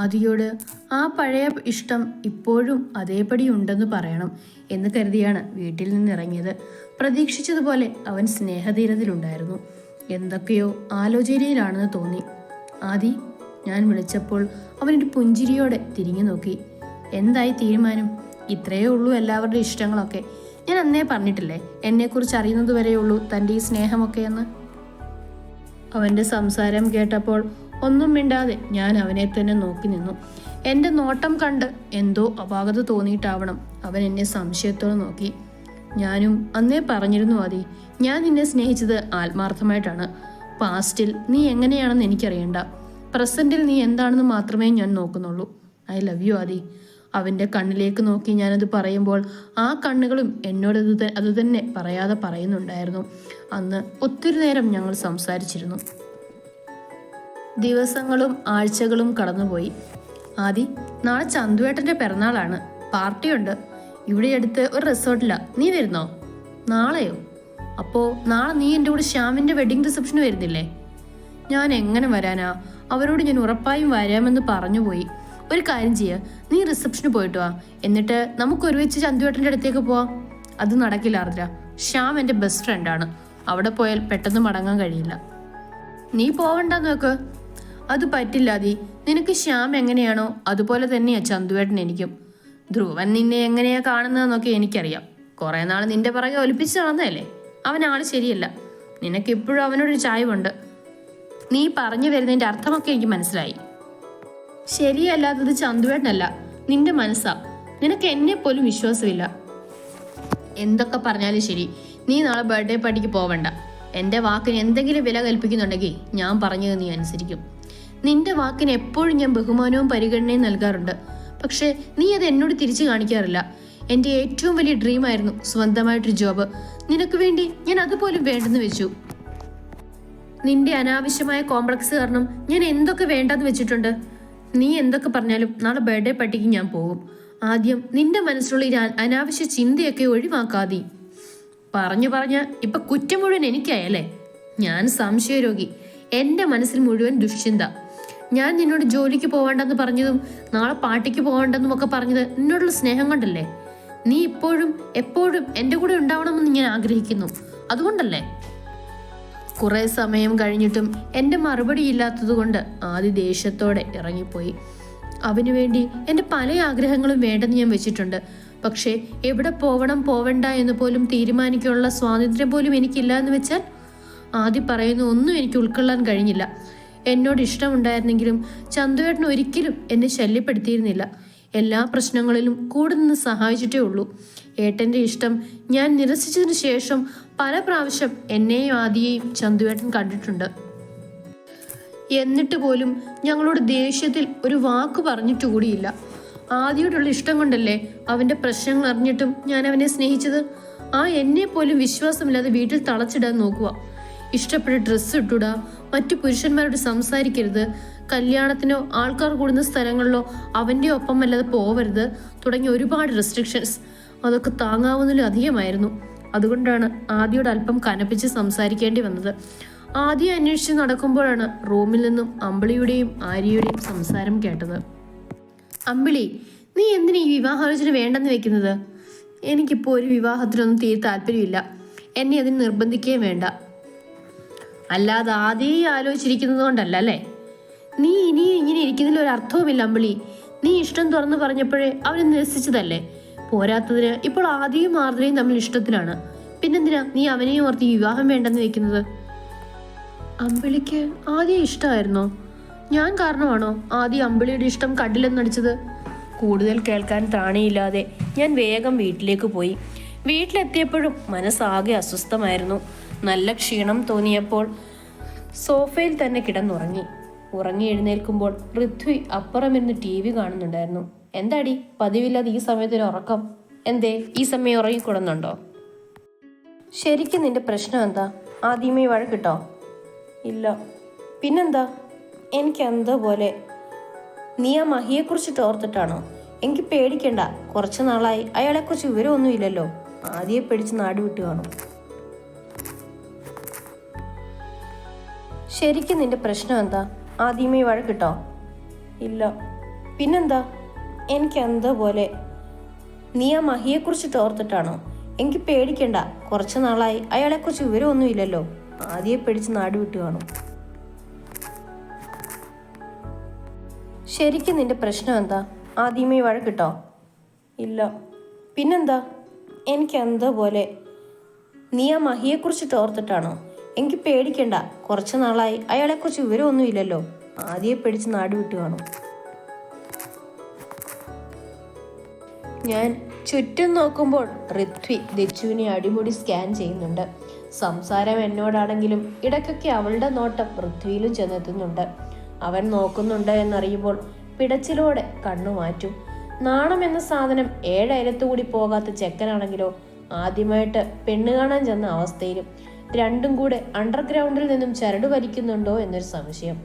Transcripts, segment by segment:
ആദിയോട് ആ പഴയ ഇഷ്ടം ഇപ്പോഴും അതേപടി ഉണ്ടെന്ന് പറയണം എന്ന് കരുതിയാണ് വീട്ടിൽ നിന്നിറങ്ങിയത്. പ്രതീക്ഷിച്ചതുപോലെ അവൻ സ്നേഹതീരത്തിലുണ്ടായിരുന്നു. എന്തൊക്കെയോ ആലോചനയിലാണെന്ന് തോന്നി. ആദി, ഞാൻ വിളിച്ചപ്പോൾ അവനൊരു പുഞ്ചിരിയോടെ തിരിഞ്ഞു നോക്കി. എന്തായി തീരുമാനം? ഇത്രയേ ഉള്ളൂ എല്ലാവരുടെ ഇഷ്ടങ്ങളൊക്കെ. ഞാൻ അന്നേ പറഞ്ഞിട്ടില്ലേ എന്നെക്കുറിച്ച് അറിയുന്നത് വരെയുള്ളൂ തൻ്റെ ഈ സ്നേഹമൊക്കെ എന്ന്. അവൻ്റെ സംസാരം കേട്ടപ്പോൾ ഒന്നും മിണ്ടാതെ ഞാൻ അവനെ തന്നെ നോക്കി നിന്നു. എൻ്റെ നോട്ടം കണ്ട് എന്തോ അപാകത തോന്നിയിട്ടാവണം അവൻ എന്നെ സംശയത്തോടെ നോക്കി. ഞാനും അന്നേ പറഞ്ഞിരുന്നു ആദി, ഞാൻ നിന്നെ സ്നേഹിച്ചത് ആത്മാർത്ഥമായിട്ടാണ്. പാസ്റ്റിൽ നീ എങ്ങനെയാണെന്ന് എനിക്കറിയണ്ട. പ്രസന്റിൽ നീ എന്താണെന്ന് മാത്രമേ ഞാൻ നോക്കുന്നുള്ളൂ. ഐ ലവ് യു ആദി. അവൻ്റെ കണ്ണിലേക്ക് നോക്കി ഞാനത് പറയുമ്പോൾ ആ കണ്ണുകളും എന്നോട് അത് തന്നെ പറയാതെ പറയുന്നുണ്ടായിരുന്നു. അന്ന് ഒത്തിരി നേരം ഞങ്ങൾ സംസാരിച്ചിരുന്നു. ദിവസങ്ങളും ആഴ്ചകളും കടന്നുപോയി. ആദി, നാളെ ചന്തുവേട്ടൻ്റെ പിറന്നാളാണ്. പാർട്ടിയുണ്ട്. ഇവിടെ അടുത്ത് ഒരു റിസോർട്ടിലാ. നീ വരുന്നോ? നാളെയോ? അപ്പോൾ നാളെ നീ എൻ്റെ കൂടെ ശ്യാമിൻ്റെ വെഡിങ് റിസപ്ഷന് വരുന്നില്ലേ? ഞാൻ എങ്ങനെ വരാനാ? അവരോട് ഞാൻ ഉറപ്പായും വരാമെന്ന് പറഞ്ഞുപോയി. ഒരു കാര്യം ചെയ്യുക, നീ റിസപ്ഷന് പോയിട്ട് വാ. എന്നിട്ട് നമുക്ക് ഒരുമിച്ച് ചന്തുവേട്ടൻ്റെ അടുത്തേക്ക് പോവാം. അത് നടക്കില്ല ആർദ്ര. ശ്യാം എൻ്റെ ബെസ്റ്റ് ഫ്രണ്ടാണ്. അവിടെ പോയാൽ പെട്ടെന്ന് മടങ്ങാൻ കഴിയില്ല. നീ പോവണ്ടെന്ന് നോക്ക്. അത് പറ്റില്ല ആദി. നിനക്ക് ശ്യാം എങ്ങനെയാണോ അതുപോലെ തന്നെയാ ചന്തുവേട്ടൻ എനിക്കും. ധ്രുവൻ നിന്നെ എങ്ങനെയാ കാണുന്നതെന്നൊക്കെ എനിക്കറിയാം. കുറെ നാൾ നിന്റെ പുറകെ ഒലിപ്പിച്ച് നടന്നതല്ലേ. അവനാള് ശരിയല്ല. നിനക്കിപ്പോഴും അവനോടൊരു ചായവുണ്ട്. നീ പറഞ്ഞു വരുന്നതിൻ്റെ അർത്ഥമൊക്കെ എനിക്ക് മനസ്സിലായി. ശരിയല്ലാത്തത് ചന്തുവേട്ടനല്ല, നിന്റെ മനസ്സാ. നിനക്ക് എന്നെ പോലും വിശ്വാസമില്ല. എന്തൊക്കെ പറഞ്ഞാലും ശരി, നീ നാളെ ബർത്ത്ഡേ പാർട്ടിക്ക് പോവണ്ട. എൻ്റെ വാക്കിന് എന്തെങ്കിലും വില കൽപ്പിക്കുന്നുണ്ടെങ്കിൽ ഞാൻ പറഞ്ഞത് നീ അനുസരിക്കും. നിന്റെ വാക്കിന് എപ്പോഴും ഞാൻ ബഹുമാനവും പരിഗണനയും നൽകാറുണ്ട്. പക്ഷെ നീ അത് എന്നോട് തിരിച്ചു കാണിക്കാറില്ല. എൻ്റെ ഏറ്റവും വലിയ ഡ്രീമായിരുന്നു സ്വന്തമായിട്ടൊരു ജോബ്. നിനക്ക് വേണ്ടി ഞാൻ അതുപോലും വേണ്ടെന്ന് വെച്ചു. നിന്റെ അനാവശ്യമായ കോംപ്ലക്സ് കാരണം ഞാൻ എന്തൊക്കെ വേണ്ടെന്ന് വെച്ചിട്ടുണ്ട്. നീ എന്തൊക്കെ പറഞ്ഞാലും നാളെ ബർത്ത്ഡേ പാർട്ടിക്ക് ഞാൻ പോകും. ആദ്യം നിന്റെ മനസ്സിലുള്ള ഈ അനാവശ്യ ചിന്തയൊക്കെ ഒഴിവാക്കാതെ. പറഞ്ഞ് ഇപ്പൊ കുറ്റം മുഴുവൻ എനിക്കായല്ലേ? ഞാൻ സംശയരോഗി. എൻ്റെ മനസ്സിൽ മുഴുവൻ ദുശ്ചിന്ത. ഞാൻ നിന്നോട് ജോലിക്ക് പോകണ്ടെന്ന് പറഞ്ഞതും നാളെ പാർട്ടിക്ക് പോകണ്ടെന്നും ഒക്കെ പറഞ്ഞത് നിന്നോടുള്ള സ്നേഹം കൊണ്ടല്ലേ? നീ ഇപ്പോഴും എപ്പോഴും എൻ്റെ കൂടെ ഉണ്ടാവണമെന്ന് ഞാൻ ആഗ്രഹിക്കുന്നു. അതുകൊണ്ടല്ലേ? കുറെ സമയം കഴിഞ്ഞിട്ടും എൻ്റെ മറുപടി ഇല്ലാത്തത് കൊണ്ട് ആദി ദേഷ്യത്തോടെ ഇറങ്ങിപ്പോയി. അവനു വേണ്ടി എൻ്റെ പല ആഗ്രഹങ്ങളും വേണ്ടെന്ന് ഞാൻ വെച്ചിട്ടുണ്ട്. പക്ഷേ എവിടെ പോവണം പോവണ്ട എന്ന് പോലും തീരുമാനിക്കാനുള്ള സ്വാതന്ത്ര്യം പോലും എനിക്കില്ല എന്ന് വെച്ചാൽ ആദി പറയുന്ന ഒന്നും എനിക്ക് ഉൾക്കൊള്ളാൻ കഴിഞ്ഞില്ല. എന്നോട് ഇഷ്ടമുണ്ടായിരുന്നെങ്കിലും ചന്തുവേട്ടൻ ഒരിക്കലും എന്നെ ശല്യപ്പെടുത്തിയിരുന്നില്ല. എല്ലാ പ്രശ്നങ്ങളിലും കൂടെ നിന്ന് സഹായിച്ചിട്ടേ ഉള്ളൂ. ഏട്ടൻ്റെ ഇഷ്ടം ഞാൻ നിരസിച്ചതിന് ശേഷം പല പ്രാവശ്യം എന്നെയും ആദിയെയും ചന്തുവേട്ടൻ കണ്ടിട്ടുണ്ട്. എന്നിട്ട് പോലും ഞങ്ങളോട് ദേഷ്യത്തിൽ ഒരു വാക്ക് പറഞ്ഞിട്ടുകൂടിയില്ല. ആദിയോടുള്ള ഇഷ്ടം കൊണ്ടല്ലേ അവൻ്റെ പ്രശ്നങ്ങൾ അറിഞ്ഞിട്ടും ഞാൻ അവനെ സ്നേഹിച്ചത്. ആ എന്നെ പോലും വിശ്വാസമില്ലാതെ വീട്ടിൽ തളച്ചിടാൻ നോക്കുക. ഇഷ്ടപ്പെട്ട ഡ്രസ്സ് ഇട്ടുടാ, മറ്റു പുരുഷന്മാരോട് സംസാരിക്കരുത്, കല്യാണത്തിനോ ആൾക്കാർ കൂടുന്ന സ്ഥലങ്ങളിലോ അവൻ്റെ ഒപ്പം അല്ലാതെ പോവരുത് തുടങ്ങിയ ഒരുപാട് റെസ്ട്രിക്ഷൻസ്. അതൊക്കെ താങ്ങാവുന്നതിലും അധികമായിരുന്നു. അതുകൊണ്ടാണ് ആദിയോട് അല്പം കനപ്പിച്ച് സംസാരിക്കേണ്ടി വന്നത്. ആദ്യം അന്വേഷിച്ച് നടക്കുമ്പോഴാണ് റൂമിൽ നിന്നും അമ്പിളിയുടെയും ആര്യയുടെയും സംസാരം കേട്ടത്. അമ്പിളി, നീ എന്തിനാ ഈ വിവാഹാലോചന വേണ്ടെന്ന് വെക്കുന്നത്? എനിക്കിപ്പോൾ ഒരു വിവാഹത്തിനൊന്നും തീരെ താല്പര്യമില്ല. എന്നെ അതിന് നിർബന്ധിക്കുകയും വേണ്ട. അല്ലാതെ ആദ്യം ആലോചിച്ചിരിക്കുന്നത് കൊണ്ടല്ല അല്ലേ? നീ ഇനി ഇങ്ങനെ ഇരിക്കുന്നതിൽ ഒരു അർത്ഥവുമില്ല അമ്പിളി. നീ ഇഷ്ടം തുറന്നു പറഞ്ഞപ്പോഴേ അവനെ നിരസിച്ചതല്ലേ? പോരാത്തതിന് ഇപ്പോൾ ആദ്യയും ആർദ്രയും തമ്മിൽ ഇഷ്ടത്തിലാണ്. പിന്നെന്തിനാ നീ അവനെയും ഓർത്ത് വിവാഹം വേണ്ടെന്ന് വെക്കുന്നത്? അമ്പിളിക്ക് ആദ്യം ഇഷ്ടമായിരുന്നോ? ഞാൻ കാരണമാണോ ആദ്യം അമ്പിളിയുടെ ഇഷ്ടം കണ്ടില്ലെന്നടിച്ചത്? കൂടുതൽ കേൾക്കാൻ ത്രാണിയില്ലാതെ ഞാൻ വേഗം വീട്ടിലേക്ക് പോയി. വീട്ടിലെത്തിയപ്പോഴും മനസ്സാകെ അസ്വസ്ഥമായിരുന്നു. നല്ല ക്ഷീണം തോന്നിയപ്പോൾ സോഫയിൽ തന്നെ കിടന്നുറങ്ങി. ഉറങ്ങി എഴുന്നേൽക്കുമ്പോൾ പൃഥ്വി അപ്പുറമിരുന്ന് TV കാണുന്നുണ്ടായിരുന്നു. എന്താടി പതിവില്ലാതെ ഈ സമയത്തൊരു ഉറക്കം? എന്തേ ഈ സമയം ഉറങ്ങിക്കൊടുന്നുണ്ടോ? ശരിക്കും നിന്റെ പ്രശ്നം എന്താ? ആദ്യമേ വഴക്കിട്ടോ? ഇല്ല. പിന്നെന്താ? എനിക്കെന്തോ പോലെ. നീ ആ മഹിയെക്കുറിച്ചിട്ട് ഓർത്തിട്ടാണോ? എനിക്ക് പേടിക്കണ്ട. കുറച്ച് നാളായി അയാളെക്കുറിച്ച് വിവരമൊന്നുമില്ലല്ലോ. ആദ്യം പിടിച്ച് നാട് വിട്ടു കാണും. ശരിക്കും നിന്റെ പ്രശ്നം എന്താ? ആദ്യമേ വഴക്കിട്ടോ? ഇല്ല. പിന്നെന്താ? എനിക്ക് എന്താ പോലെ. നീ ആ മഹിയെക്കുറിച്ച് തോർത്തിട്ടാണോ? എനിക്ക് പേടിക്കണ്ട, കുറച്ചു നാളായി അയാളെക്കുറിച്ച് വിവരമൊന്നുമില്ലല്ലോ. ആദ്യം പിടിച്ച് നാട് വിട്ടു കാണും. ശരിക്കും നിന്റെ പ്രശ്നം എന്താ? ആദ്യമേ വഴക്കിട്ടോ? ഇല്ല. പിന്നെന്താ? എനിക്ക് എന്താ പോലെ. നീ ആ മഹിയെക്കുറിച്ച് തോർത്തിട്ടാണോ? എനിക്ക് പേടിക്കണ്ട, കുറച്ചു നാളായി അയാളെക്കുറിച്ച് വിവരമൊന്നുമില്ലല്ലോ. ആദ്യം പിടിച്ച് നാട് വിട്ടു കാണും. ഞാൻ ചുറ്റും നോക്കുമ്പോൾ ഋത്വി ദച്ചുവിനെ അടിമുടി സ്കാൻ ചെയ്യുന്നുണ്ട്. സംസാരം എന്നോടാണെങ്കിലും ഇടയ്ക്കൊക്കെ അവളുടെ നോട്ടം പൃഥ്വിയിലും ചെന്നെത്തുന്നുണ്ട്. അവൻ നോക്കുന്നുണ്ട് എന്നറിയുമ്പോൾ പിടച്ചിലോടെ കണ്ണു മാറ്റും. നാണം എന്ന സാധനം 7 അയലത്തുകൂടി പോകാത്ത ചെക്കനാണെങ്കിലോ ആദ്യമായിട്ട് പെണ്ണ് കാണാൻ ചെന്ന അവസ്ഥയിലും. രണ്ടും കൂടെ അണ്ടർഗ്രൗണ്ടിൽ നിന്നും ചരട് വലിക്കുന്നുണ്ടോ എന്നൊരു സംശയം.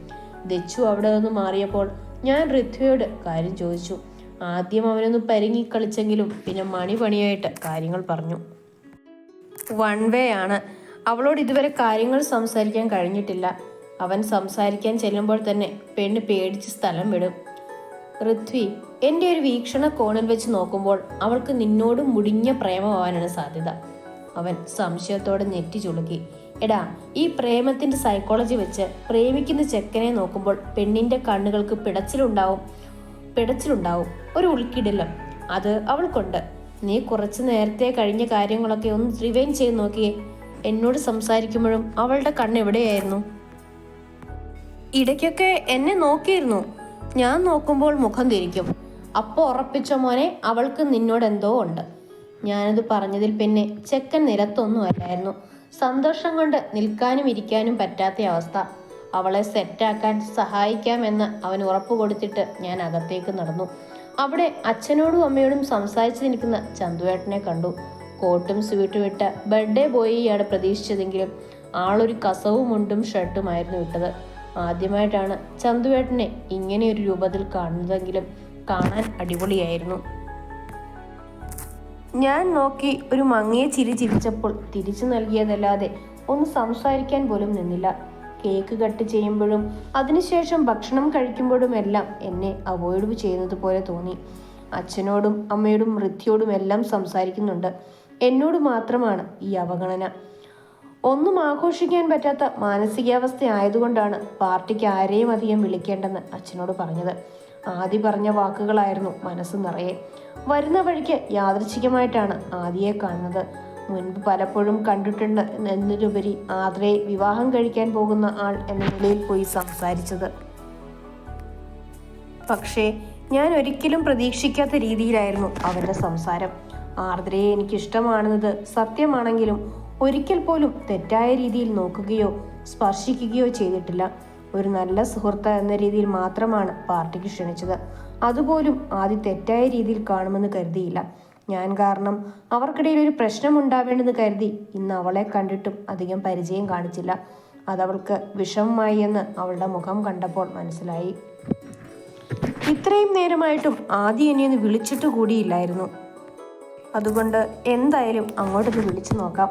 ദച്ചു അവിടെ നിന്ന് മാറിയപ്പോൾ ഞാൻ ഋത്വിയോട് കാര്യം ചോദിച്ചു. ആദ്യം അവനൊന്ന് പരിങ്ങി കളിച്ചെങ്കിലും പിന്നെ മണിയായിട്ട് കാര്യങ്ങൾ പറഞ്ഞു. 1 വേ ആണ്. അവളോട് ഇതുവരെ കാര്യങ്ങൾ സംസാരിക്കാൻ കഴിഞ്ഞിട്ടില്ല. അവൻ സംസാരിക്കാൻ ചെല്ലുമ്പോൾ തന്നെ പെണ്ണ് പേടിച്ച് സ്ഥലം വിടും. ഋത്വി, എൻ്റെ ഒരു വീക്ഷണ കോണിൽ വെച്ച് നോക്കുമ്പോൾ അവൾക്ക് നിന്നോടും മുടിഞ്ഞ പ്രേമമാവാനാണ് സാധ്യത. അവൻ സംശയത്തോടെ നെറ്റി ചുളുക്കി. എടാ, ഈ പ്രേമത്തിന്റെ സൈക്കോളജി വെച്ച് പ്രേമിക്കുന്ന ചെക്കനെ നോക്കുമ്പോൾ പെണ്ണിന്റെ കണ്ണുകൾക്ക് പിടച്ചിലുണ്ടാവും. ഒരു ഉൾക്കിടിലം അത് അവൾക്കുണ്ട്. നീ കുറച്ചു നേരത്തെ കഴിഞ്ഞ കാര്യങ്ങളൊക്കെ ഒന്ന് റിവൈൻഡ് ചെയ്ത് നോക്കിയേ. എന്നോട് സംസാരിക്കുമ്പോഴും അവളുടെ കണ്ണ് എവിടെയായിരുന്നു? ഇടയ്ക്കൊക്കെ എന്നെ നോക്കിയിരുന്നു. ഞാൻ നോക്കുമ്പോൾ മുഖം തിരിക്കും. അപ്പോൾ ഉറപ്പിച്ച മോനെ, അവൾക്ക് നിന്നോട് എന്തോ ഉണ്ട്. ഞാനത് പറഞ്ഞതിൽ പിന്നെ ചെക്കൻ നിലത്തൊന്നും അല്ലായിരുന്നു. സന്തോഷം കൊണ്ട് നിൽക്കാനും ഇരിക്കാനും പറ്റാത്ത അവസ്ഥ. അവളെ സെറ്റാക്കാൻ സഹായിക്കാമെന്ന് അവൻ ഉറപ്പ് കൊടുത്തിട്ട് ഞാൻ അകത്തേക്ക് നടന്നു. അവിടെ അച്ഛനോടും അമ്മയോടും സംസാരിച്ചു നിൽക്കുന്ന ചന്തുവേട്ടനെ കണ്ടു. കോട്ടും സ്വീറ്റും ഇട്ട ബർത്ത്ഡേ ബോയിയാണ് പ്രതീക്ഷിച്ചതെങ്കിലും ആളൊരു കസവും മുണ്ടും ഷർട്ടുമായിരുന്നു ഇട്ടത്. ആദ്യമായിട്ടാണ് ചന്തുവേട്ടനെ ഇങ്ങനെ ഒരു രൂപത്തിൽ കാണുന്നതെങ്കിലും കാണാൻ അടിപൊളിയായിരുന്നു. ഞാൻ നോക്കി ഒരു മങ്ങിയ ചിരി ചിരിച്ചപ്പോൾ തിരിച്ചു നൽകിയതല്ലാതെ ഒന്ന് സംസാരിക്കാൻ പോലും നിന്നില്ല. കേക്ക് കട്ട് ചെയ്യുമ്പോഴും അതിനുശേഷം ഭക്ഷണം കഴിക്കുമ്പോഴും എല്ലാം എന്നെ അവോയ്ഡ് ചെയ്യുന്നത് പോലെ തോന്നി. അച്ഛനോടും അമ്മയോടും ഋത്വിയോടും എല്ലാം സംസാരിക്കുന്നുണ്ട്. എന്നോട് മാത്രമാണ് ഈ അവഗണന. ഒന്നും ആഘോഷിക്കാൻ പറ്റാത്ത മാനസികാവസ്ഥ ആയതുകൊണ്ടാണ് പാർട്ടിക്ക് ആരെയും അധികം വിളിക്കേണ്ടെന്ന് അച്ഛനോട് പറഞ്ഞത്. ആദി പറഞ്ഞ വാക്കുകളായിരുന്നു മനസ്സ് നിറയെ. വരുന്ന വഴിക്ക് യാദൃച്ഛികമായിട്ടാണ് ആദിയെ കാണുന്നത്. മുൻപ് പലപ്പോഴും കണ്ടിട്ടുണ്ട് എന്നതിലുപരി ആദ്രയെ വിവാഹം കഴിക്കാൻ പോകുന്ന ആൾ എന്ന നിലയിൽ പോയി സംസാരിച്ചത്. പക്ഷേ ഞാൻ ഒരിക്കലും പ്രതീക്ഷിക്കാത്ത രീതിയിലായിരുന്നു അവരുടെ സംസാരം. ആർദ്രയെ എനിക്കിഷ്ടമാണെന്നത് സത്യമാണെങ്കിലും ഒരിക്കൽ പോലും തെറ്റായ രീതിയിൽ നോക്കുകയോ സ്പർശിക്കുകയോ ചെയ്തിട്ടില്ല. ഒരു നല്ല സുഹൃത്ത് എന്ന രീതിയിൽ മാത്രമാണ് പാർട്ടിക്ക് ക്ഷണിച്ചത്. അതുപോലും ആദ്യം തെറ്റായ രീതിയിൽ കാണുമെന്ന് കരുതിയില്ല. ഞാൻ കാരണം അവർക്കിടയിൽ ഒരു പ്രശ്നം ഉണ്ടാവേണ്ടെന്ന് കരുതി ഇന്ന് അവളെ കണ്ടിട്ടും അധികം പരിചയം കാണിച്ചില്ല. അതവൾക്ക് വിഷമമായി എന്ന് അവളുടെ മുഖം കണ്ടപ്പോൾ മനസ്സിലായി. ഇത്രയും നേരമായിട്ടും ആദ്യം എന്നെ ഒന്ന് വിളിച്ചിട്ട് കൂടിയില്ലായിരുന്നു. അതുകൊണ്ട് എന്തായാലും അങ്ങോട്ടൊന്ന് വിളിച്ചു നോക്കാം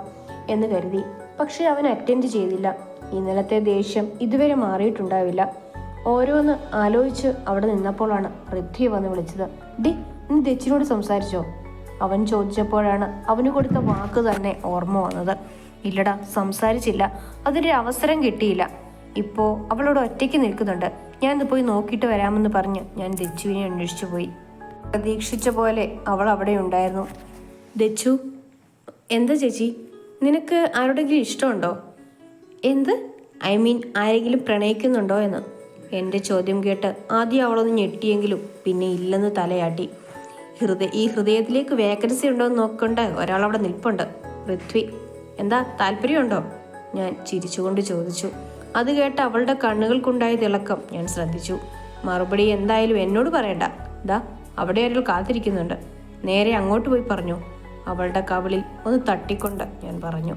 എന്ന് കരുതി. പക്ഷെ അവൻ അറ്റൻഡ് ചെയ്തില്ല. ഇന്നലത്തെ ദേഷ്യം ഇതുവരെ മാറിയിട്ടുണ്ടാവില്ല. ഓരോന്ന് ആലോചിച്ച് അവിടെ നിന്നപ്പോഴാണ് ഋത്വി വന്ന് വിളിച്ചത്. ഡി, നീ ദച്ചിനോട് സംസാരിച്ചോ? അവൻ ചോദിച്ചപ്പോഴാണ് അവന് കൊടുത്ത വാക്ക് തന്നെ ഓർമ്മ വന്നത്. ഇല്ലടാ, സംസാരിച്ചില്ല. അതിൻ്റെ അവസരം കിട്ടിയില്ല. ഇപ്പോൾ അവളോട് ഒറ്റയ്ക്ക് നിൽക്കുന്നുണ്ട്. ഞാനിത് പോയി നോക്കിയിട്ട് വരാമെന്ന് പറഞ്ഞ് ഞാൻ ദച്ചുവിനെ അന്വേഷിച്ചു പോയി. പ്രതീക്ഷിച്ച പോലെ അവൾ അവിടെ ഉണ്ടായിരുന്നു. ദച്ചു, എന്താ ചേച്ചി, നിനക്ക് ആരോടെങ്കിലും ഇഷ്ടമുണ്ടോ? എന്ത്? ഐ മീൻ ആരെങ്കിലും പ്രണയിക്കുന്നുണ്ടോ എന്ന്. എൻ്റെ ചോദ്യം കേട്ട് ആദ്യം അവളൊന്ന് ഞെട്ടിയെങ്കിലും പിന്നെ ഇല്ലെന്ന് തലയാട്ടി. ഈ ഹൃദയത്തിലേക്ക് വേക്കൻസി ഉണ്ടോ എന്ന് നോക്കണ്ട ഒരാളവിടെ നിൽപ്പുണ്ട്. ഋത്വി. എന്താ, താല്പര്യമുണ്ടോ? ഞാൻ ചിരിച്ചുകൊണ്ട് ചോദിച്ചു. അത് കേട്ട് അവളുടെ കണ്ണുകൾക്കുണ്ടായ തിളക്കം ഞാൻ ശ്രദ്ധിച്ചു. മറുപടി എന്തായാലും എന്നോട് പറയണ്ട. ദാ അവിടെ ഒരാൾ കാത്തിരിക്കുന്നുണ്ട്. നേരെ അങ്ങോട്ട് പോയി പറഞ്ഞു. അവളുടെ കവിളിൽ ഒന്ന് തട്ടിക്കൊണ്ട് ഞാൻ പറഞ്ഞു.